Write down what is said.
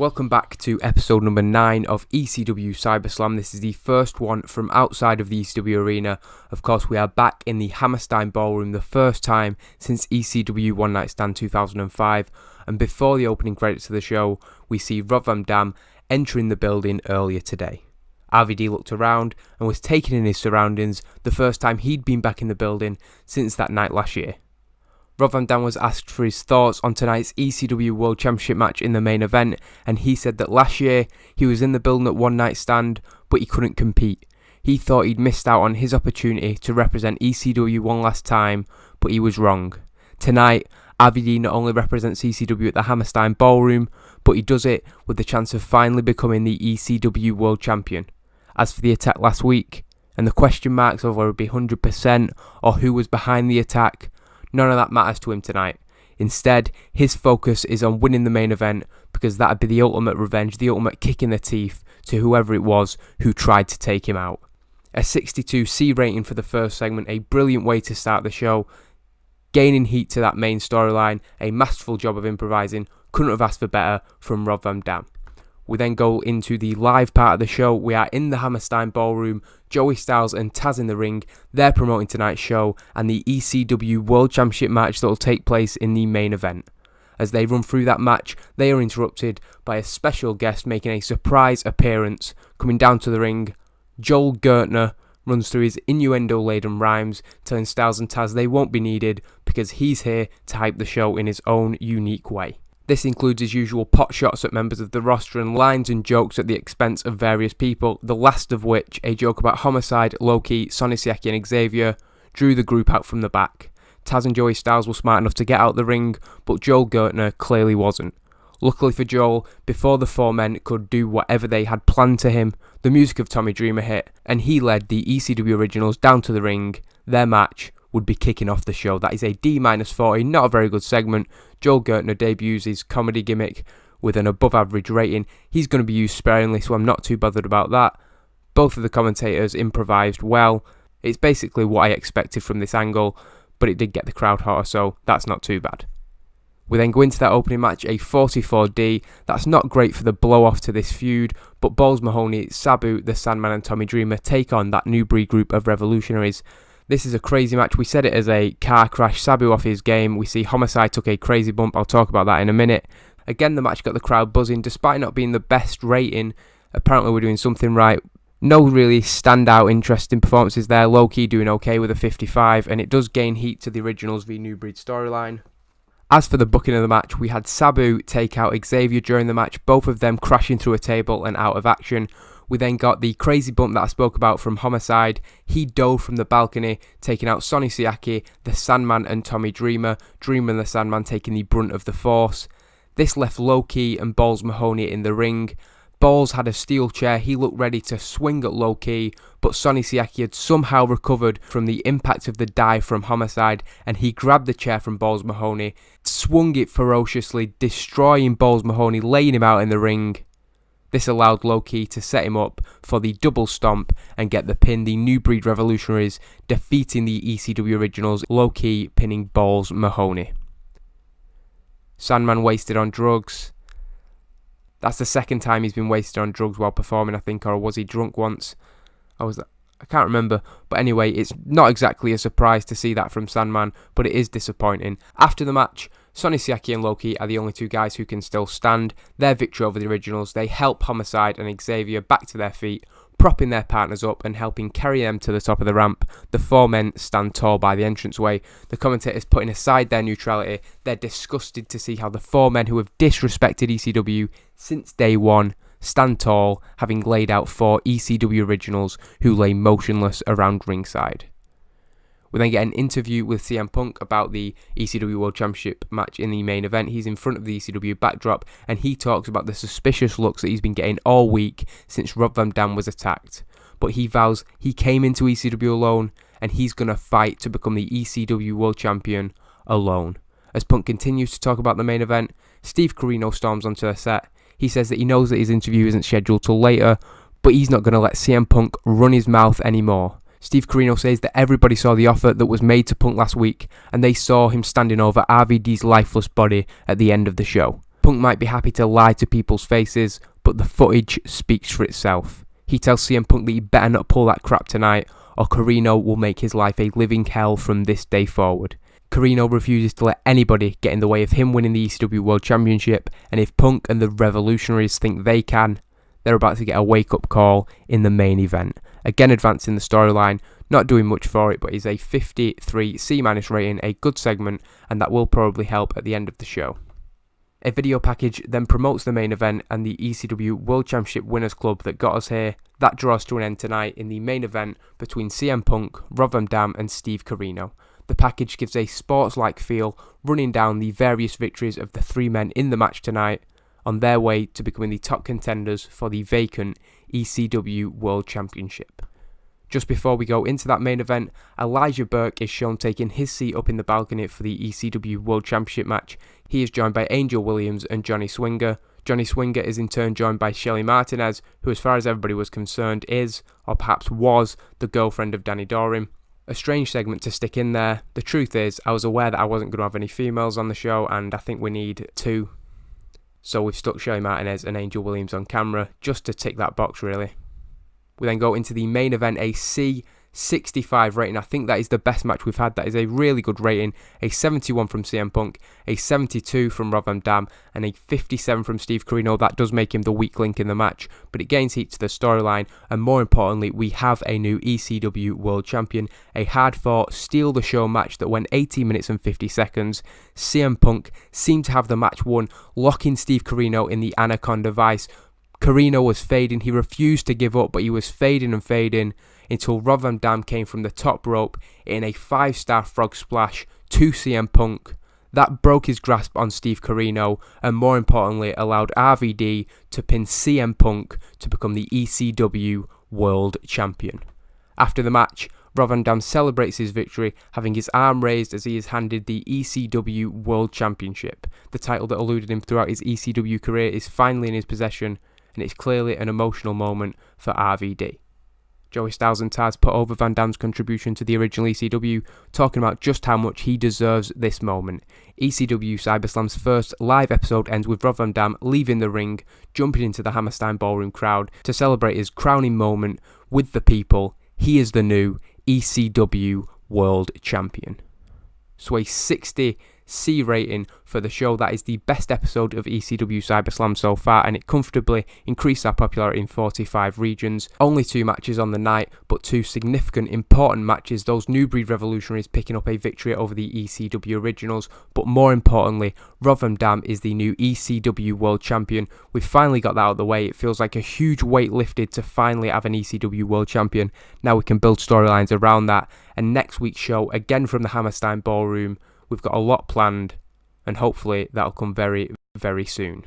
Welcome back to episode number 9 of ECW CyberSlam. This is the first one from outside of the ECW arena. Of course, we are back in the Hammerstein Ballroom, the first time since ECW One Night Stand 2005. And before the opening credits of the show, we see Rob Van Dam entering the building earlier today. RVD looked around and was taken in his surroundings, the first time he'd been back in the building since that night last year. Rob Van Dam was asked for his thoughts on tonight's ECW World Championship match in the main event, and he said that last year he was in the building at One Night Stand, but he couldn't compete. He thought he'd missed out on his opportunity to represent ECW one last time, but he was wrong. Tonight, RVD not only represents ECW at the Hammerstein Ballroom, but he does it with the chance of finally becoming the ECW World Champion. As for the attack last week, and the question marks over whether it would be 100% or who was behind the attack, none of that matters to him tonight. Instead, his focus is on winning the main event because that would be the ultimate revenge, the ultimate kick in the teeth to whoever it was who tried to take him out. A 62C rating for the first segment, a brilliant way to start the show. Gaining heat to that main storyline, a masterful job of improvising, couldn't have asked for better from Rob Van Dam. We then go into the live part of the show. We are in the Hammerstein Ballroom, Joey Styles and Taz in the ring. They're promoting tonight's show and the ECW World Championship match that will take place in the main event. As they run through that match, they are interrupted by a special guest making a surprise appearance. Coming down to the ring, Joel Gertner runs through his innuendo-laden rhymes, telling Styles and Taz they won't be needed because he's here to hype the show in his own unique way. This includes his usual pot shots at members of the roster and lines and jokes at the expense of various people, the last of which, a joke about Homicide, Loki, Sonny Siaki and Xavier, drew the group out from the back. Taz and Joey Styles were smart enough to get out the ring, but Joel Gertner clearly wasn't. Luckily for Joel, before the four men could do whatever they had planned to him, the music of Tommy Dreamer hit, and he led the ECW Originals down to the ring. Their match would be kicking off the show. That is a D-40, not a very good segment. Joel Gertner debuts his comedy gimmick with an above average rating. He's going to be used sparingly, so I'm not too bothered about that. Both of the commentators improvised well. It's basically what I expected from this angle, but it did get the crowd hotter, so that's not too bad. We then go into that opening match, a 44D. That's not great for the blow-off to this feud, but Balls Mahoney, Sabu, the Sandman and Tommy Dreamer take on that new breed group of revolutionaries. This is a crazy match. We said it as a car crash. Sabu off his game. We see Homicide took a crazy bump. I'll talk about that in a minute. Again, the match got the crowd buzzing. Despite not being the best rating, apparently we're doing something right. No really standout interesting performances there. Low-key doing okay with a 55, and it does gain heat to the Originals v New Breed storyline. As for the booking of the match, we had Sabu take out Xavier during the match, both of them crashing through a table and out of action. We then got the crazy bump that I spoke about from Homicide. He dove from the balcony, taking out Sonny Siaki, the Sandman and Tommy Dreamer. Dreamer and the Sandman taking the brunt of the force. This left Low-key and Balls Mahoney in the ring. Balls had a steel chair. He looked ready to swing at Low-key, but Sonny Siaki had somehow recovered from the impact of the dive from Homicide, and he grabbed the chair from Balls Mahoney, swung it ferociously, destroying Balls Mahoney, laying him out in the ring. This allowed Low-key to set him up for the double stomp and get the pin. The New Breed Revolutionaries defeating the ECW Originals, Low-key pinning Balls Mahoney. Sandman wasted on drugs. That's the second time he's been wasted on drugs while performing, I think, or was he drunk once? I can't remember, but anyway, it's not exactly a surprise to see that from Sandman, but it is disappointing. After the match, Sonny Siaki and Low-key are the only two guys who can still stand. Their victory over the Originals, they help Homicide and Xavier back to their feet, propping their partners up and helping carry them to the top of the ramp. The four men stand tall by the entranceway. The commentators putting aside their neutrality, they're disgusted to see how the four men who have disrespected ECW since day one stand tall, having laid out four ECW Originals who lay motionless around ringside. We then get an interview with CM Punk about the ECW World Championship match in the main event. He's in front of the ECW backdrop and he talks about the suspicious looks that he's been getting all week since Rob Van Dam was attacked. But he vows he came into ECW alone and he's going to fight to become the ECW World Champion alone. As Punk continues to talk about the main event, Steve Corino storms onto the set. He says that he knows that his interview isn't scheduled till later, but he's not going to let CM Punk run his mouth anymore. Steve Corino says that everybody saw the offer that was made to Punk last week, and they saw him standing over RVD's lifeless body at the end of the show. Punk might be happy to lie to people's faces, but the footage speaks for itself. He tells CM Punk that he better not pull that crap tonight, or Corino will make his life a living hell from this day forward. Corino refuses to let anybody get in the way of him winning the ECW World Championship, and if Punk and the Revolutionaries think they can, they're about to get a wake-up call in the main event. Again advancing the storyline, not doing much for it, but is a 53 C- rating, a good segment, and that will probably help at the end of the show. A video package then promotes the main event and the ECW World Championship Winners Club that got us here. That draws to an end tonight in the main event between CM Punk, Rob Van Dam and Steve Corino. The package gives a sports-like feel, running down the various victories of the three men in the match tonight on their way to becoming the top contenders for the vacant ECW World Championship. Just before we go into that main event, Elijah Burke is shown taking his seat up in the balcony for the ECW World Championship match. He is joined by Angel Williams and Johnny Swinger. Johnny Swinger is in turn joined by Shelly Martinez, who as far as everybody was concerned is, or perhaps was, the girlfriend of Danny Doring. A strange segment to stick in there. The truth is, I was aware that I wasn't going to have any females on the show, and I think we need two. So we've stuck Shelly Martinez and Angel Williams on camera, just to tick that box really. We then go into the main event, a C65 rating. I think that is the best match we've had. That is a really good rating. A 71 from CM Punk, a 72 from Rob Van Dam, and a 57 from Steve Corino. That does make him the weak link in the match, but it gains heat to the storyline, and more importantly, we have a new ECW World Champion. A hard-fought, steal-the-show match that went 18 minutes and 50 seconds. CM Punk seemed to have the match won, locking Steve Corino in the Anaconda Vice. Corino was fading, he refused to give up, but he was fading and fading until Rob Van Dam came from the top rope in a 5-star frog splash to CM Punk. That broke his grasp on Steve Corino and more importantly allowed RVD to pin CM Punk to become the ECW World Champion. After the match, Rob Van Dam celebrates his victory, having his arm raised as he is handed the ECW World Championship. The title that eluded him throughout his ECW career is finally in his possession, and it's clearly an emotional moment for RVD. Joey Styles and Taz put over Van Dam's contribution to the original ECW, talking about just how much he deserves this moment. ECW CyberSlam's first live episode ends with Rob Van Dam leaving the ring, jumping into the Hammerstein Ballroom crowd to celebrate his crowning moment with the people. He is the new ECW World Champion. So a 60 C rating for the show. That is the best episode of ECW CyberSlam so far, and it comfortably increased our popularity in 45 regions. Only 2 matches on the night, but 2 significant, important matches. Those New Breed Revolutionaries picking up a victory over the ECW Originals, but more importantly, Rob Van Dam is the new ECW World Champion. We've finally got that out of the way. It feels like a huge weight lifted to finally have an ECW World Champion. Now we can build storylines around that, and next week's show, again from the Hammerstein Ballroom, we've got a lot planned, and hopefully that'll come very, very soon.